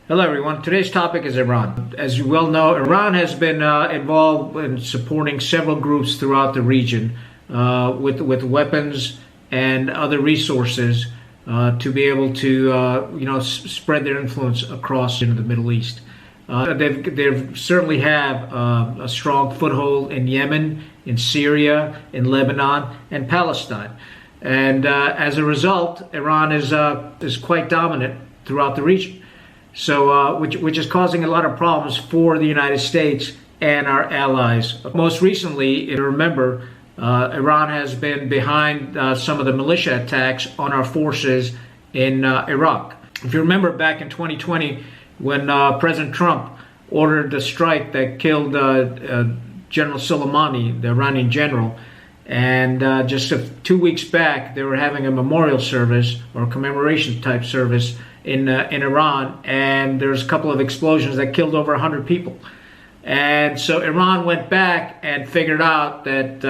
Hello everyone, today's topic is Iran. As you well know, Iran has been involved in supporting several groups throughout the region with weapons and other resources to be able to spread their influence across the Middle East. They certainly have a strong foothold in Yemen, in Syria, in Lebanon, and Palestine. And as a result, Iran is quite dominant throughout the region. So, which is causing a lot of problems for the United States and our allies. Most recently, if you remember, Iran has been behind some of the militia attacks on our forces in Iraq. If you remember back in 2020, when President Trump ordered the strike that killed General Soleimani, the Iranian general, and just 2 weeks back, they were having a memorial service or commemoration type service in Iran, and there's a couple of explosions that killed over 100 people. And so Iran went back and figured out that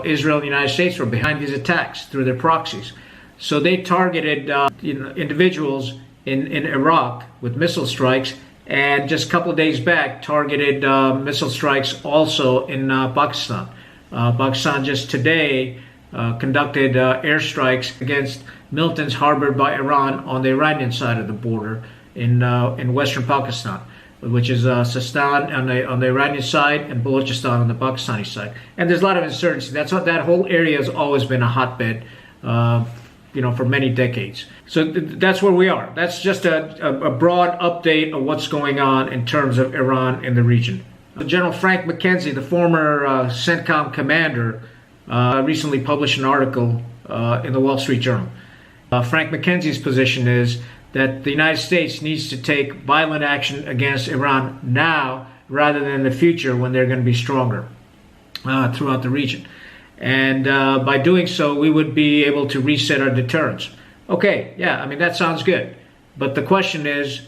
Israel and the United States were behind these attacks through their proxies. So they targeted individuals in Iraq with missile strikes, and just a couple of days back targeted missile strikes also in Pakistan. Pakistan just today conducted airstrikes against militants harbored by Iran on the Iranian side of the border in western Pakistan, which is Sistan on the Iranian side and Balochistan on the Pakistani side. And there's a lot of insurgency. That whole area has always been a hotbed, for many decades. So that's where we are. That's just a broad update of what's going on in terms of Iran in the region. General Frank McKenzie, the former CENTCOM commander, recently published an article in the Wall Street Journal. Frank McKenzie's position is that the United States needs to take violent action against Iran now rather than in the future when they're going to be stronger throughout the region. And by doing so, we would be able to reset our deterrence. Okay, yeah, I mean, that sounds good. But the question is,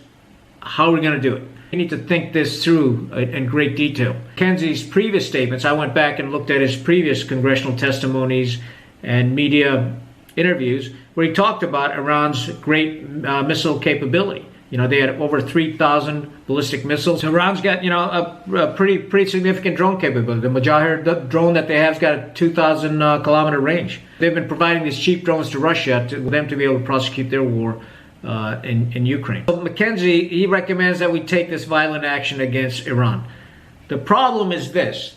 how are we going to do it? We need to think this through in great detail. McKenzie's previous statements, I went back and looked at his previous congressional testimonies and media interviews where he talked about Iran's great missile capability. They had over 3,000 ballistic missiles. Iran's got, a pretty significant drone capability. The Mujahid drone that they have has got a 2,000 kilometer range. They've been providing these cheap drones to Russia for them to be able to prosecute their war in Ukraine. So McKenzie, he recommends that we take this violent action against Iran. The problem is this.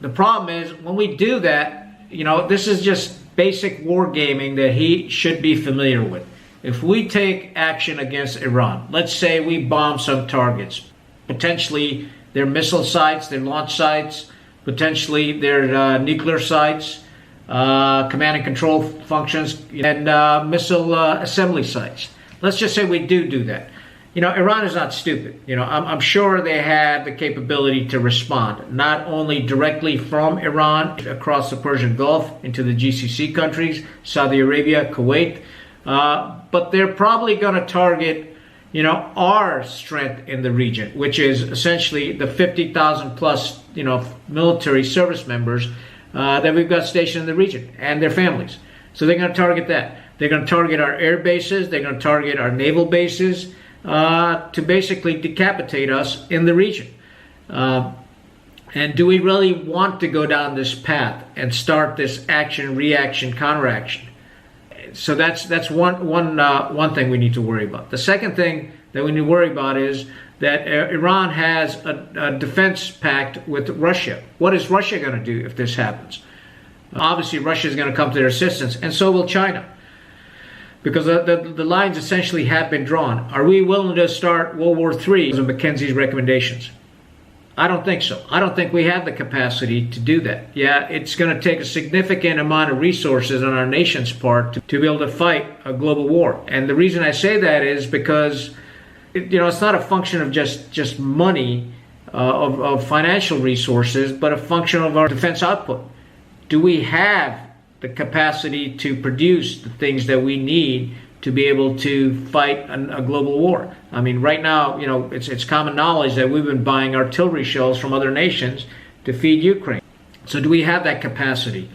The problem is when we do that, this is just basic war gaming that he should be familiar with. If we take action against Iran, let's say we bomb some targets, potentially their missile sites, their launch sites, potentially their nuclear sites, command and control functions, and missile assembly sites. Let's just say we do that. Iran is not stupid. I'm sure they have the capability to respond, not only directly from Iran across the Persian Gulf into the GCC countries, Saudi Arabia, Kuwait, but they're probably going to target, our strength in the region, which is essentially the 50,000 plus, military service members that we've got stationed in the region and their families. So they're going to target that. They're going to target our air bases. They're going to target our naval bases. To basically decapitate us in the region. And do we really want to go down this path and start this action, reaction, counteraction? So that's one thing we need to worry about. The second thing that we need to worry about is that Iran has a defense pact with Russia. What is Russia going to do if this happens? Obviously, Russia is going to come to their assistance, and so will China. Because the lines essentially have been drawn. Are we willing to start World War III as McKenzie's recommendations? I don't think so. I don't think we have the capacity to do that. Yeah, it's going to take a significant amount of resources on our nation's part to be able to fight a global war. And the reason I say that is because it's not a function of just money, of financial resources, but a function of our defense output. Do we have the capacity to produce the things that we need to be able to fight a global war? I mean, right now, it's common knowledge that we've been buying artillery shells from other nations to feed Ukraine. So do we have that capacity?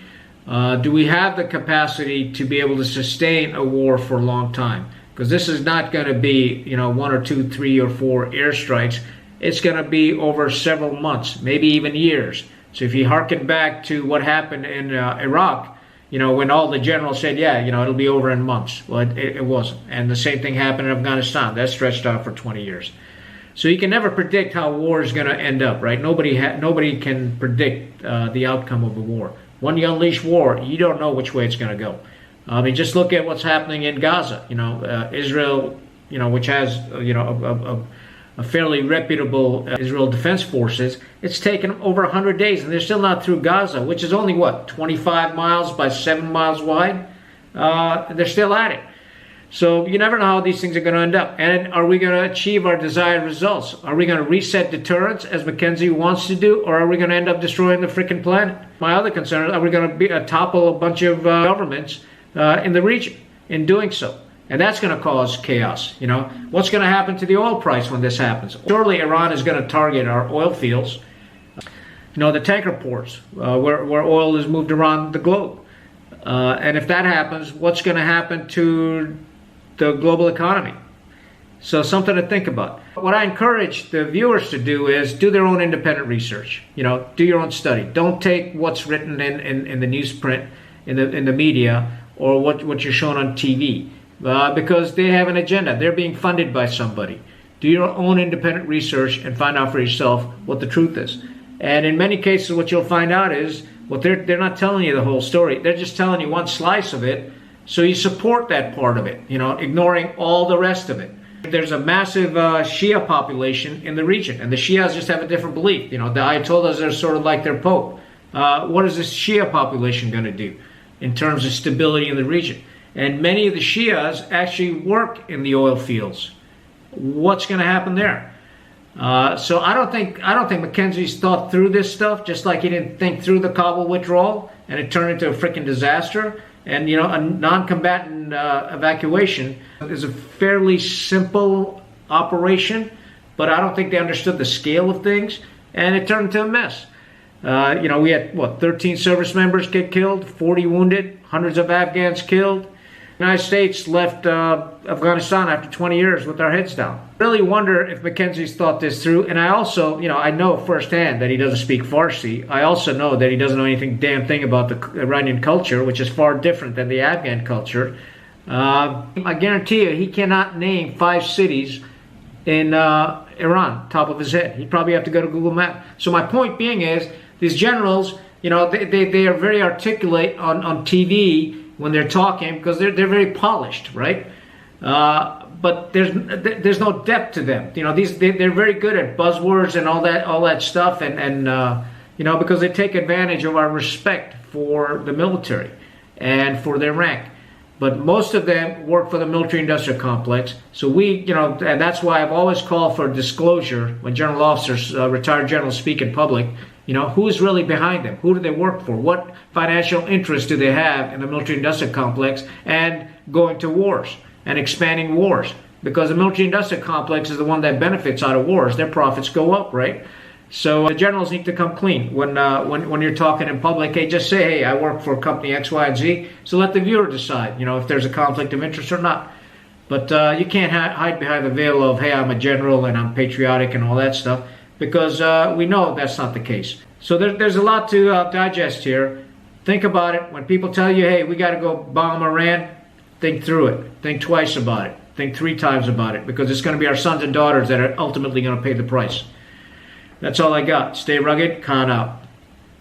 Do we have the capacity to be able to sustain a war for a long time? because this is not going to be, you know, 1 or 2, 3 or 4 airstrikes. It's going to be over several months, maybe even years. So if you harken back to what happened in Iraq, you know, when all the generals said, yeah, you know, it'll be over in months. Well, it wasn't. And the same thing happened in Afghanistan. That stretched out for 20 years. So you can never predict how war is going to end up, right? Nobody can predict the outcome of a war. When you unleash war, you don't know which way it's going to go. I mean, just look at what's happening in Gaza. You know, Israel, you know, which has, you know, a fairly reputable Israel Defense Forces, it's taken over 100 days, and they're still not through Gaza, which is only, what, 25 miles by 7 miles wide? They're still at it. So you never know how these things are going to end up. And are we going to achieve our desired results? Are we going to reset deterrence, as McKenzie wants to do, or are we going to end up destroying the freaking planet? My other concern is, are we going to topple a bunch of governments in the region in doing so? And that's going to cause chaos. You know, what's going to happen to the oil price when this happens? Surely Iran is going to target our oil fields, you know, the tanker ports where oil is moved around the globe. And if that happens, what's going to happen to the global economy? So something to think about. What I encourage the viewers to do is do their own independent research. You know, do your own study. Don't take what's written in the newsprint, in the media, or what you're shown on TV. Because they have an agenda. They're being funded by somebody. Do your own independent research and find out for yourself what the truth is. And in many cases, what you'll find out is, well, they're not telling you the whole story. They're just telling you one slice of it, so you support that part of it, you know, ignoring all the rest of it. There's a massive Shia population in the region, and the Shias just have a different belief. You know, the Ayatollahs are sort of like their Pope. What is this Shia population going to do in terms of stability in the region? And many of the Shias actually work in the oil fields. What's going to happen there? So I don't think McKenzie's thought through this stuff, just like he didn't think through the Kabul withdrawal, and it turned into a freaking disaster. And, you know, a non-combatant evacuation is a fairly simple operation, but I don't think they understood the scale of things, and it turned into a mess. You know, we had, 13 service members get killed, 40 wounded, hundreds of Afghans killed. The United States left Afghanistan after 20 years with our heads down. I really wonder if McKenzie's thought this through. And I also, you know, I know firsthand that he doesn't speak Farsi. I also know that he doesn't know anything damn thing about the Iranian culture, which is far different than the Afghan culture. I guarantee you he cannot name 5 cities in Iran, top of his head. He'd probably have to go to Google Maps. So my point being is, these generals, you know, they are very articulate on TV when they're talking, because they're very polished, right? But there's no depth to them. You know, they're very good at buzzwords and all that stuff, and you know, because they take advantage of our respect for the military and for their rank. But most of them work for the military-industrial complex. So we, you know, and that's why I've always called for disclosure when general officers, retired generals, speak in public. You know, who's really behind them? Who do they work for? What financial interest do they have in the military-industrial complex and going to wars and expanding wars? Because the military-industrial complex is the one that benefits out of wars. Their profits go up, right? So the generals need to come clean when you're talking in public. Hey, just say, hey, I work for company X, Y, and Z. So let the viewer decide, you know, if there's a conflict of interest or not. But you can't hide behind the veil of, hey, I'm a general and I'm patriotic and all that stuff, because we know that's not the case. So there's a lot to digest here. Think about it. When people tell you, hey, we got to go bomb Iran, think through it. Think twice about it. Think 3 times about it, because it's going to be our sons and daughters that are ultimately going to pay the price. That's all I got. Stay rugged. Khan out.